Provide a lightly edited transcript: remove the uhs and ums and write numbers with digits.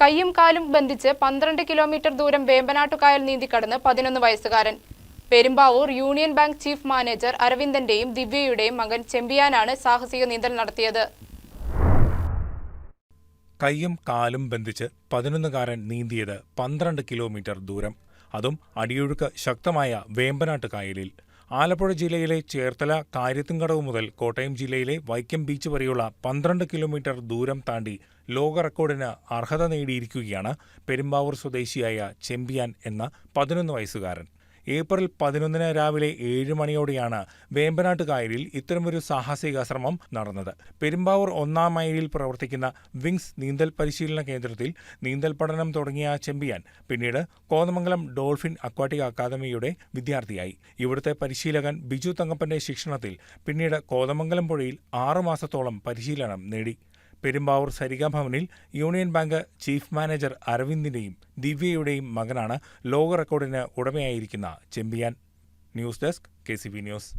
കയ്യും കാലും ബന്ധിച്ച് 12 കിലോമീറ്റർ ദൂരം വേമ്പനാട്ടുകായൽ നീന്തിക്കടന്ന് 11 വയസ്സുകാരൻ. Perumbavoor union bank chief manager അരവിന്ദന്റെയും ദിവ്യയുടെയും മകൻ ചെമ്പിയാനാണ് സാഹസിക നീന്തൽ നടത്തിയത്. കയ്യും കാലും ബന്ധിച്ച് 11കാരൻ നീന്തിയത് 12 കിലോമീറ്റർ ദൂരം, അതും അടിയൊഴുക്ക് ശക്തമായ വേമ്പനാട്ടുകായലിൽ. ആലപ്പുഴ ജില്ലയിലെ ചേർത്തല കാര്യത്തുംകടവ് മുതൽ കോട്ടയം ജില്ലയിലെ വൈക്കം ബീച്ച് വരെയുള്ള 12 കിലോമീറ്റർ ദൂരം താണ്ടി ലോക റെക്കോർഡിന് അർഹത നേടിയിരിക്കുകയാണ് പെരുമ്പാവൂർ സ്വദേശിയായ ചെമ്പിയാൻ എന്ന 11 വയസ്സുകാരൻ. ഏപ്രിൽ 11 രാവിലെ 7 മണിയോടെയാണ് വേമ്പനാട്ടുകായലിൽ ഇത്തരമൊരു സാഹസിക ശ്രമം നടന്നത്. പെരുമ്പാവൂർ 1-ാം മൈലിൽ പ്രവർത്തിക്കുന്ന വിങ്സ് നീന്തൽ പരിശീലന കേന്ദ്രത്തിൽ നീന്തൽ പഠനം തുടങ്ങിയ ചെമ്പിയാൻ പിന്നീട് കോതമംഗലം ഡോൾഫിൻ അക്വാട്ടിക് അക്കാദമിയുടെ വിദ്യാർത്ഥിയായി. ഇവിടുത്തെ പരിശീലകൻ ബിജു തങ്കപ്പന്റെ ശിക്ഷണത്തിൽ പിന്നീട് കോതമംഗലം പുഴയിൽ 6 മാസത്തോളം പരിശീലനം നേടി. പെരുമ്പാവൂർ സരിക ഭവനിൽ യൂണിയൻ ബാങ്ക് ചീഫ് മാനേജർ അരവിന്ദിന്റെയും ദിവ്യയുടെയും മകനാണ് ലോക റെക്കോർഡിന് ഉടമയായിരിക്കുന്ന ചെമ്പിയാൻ. News desk KCV news.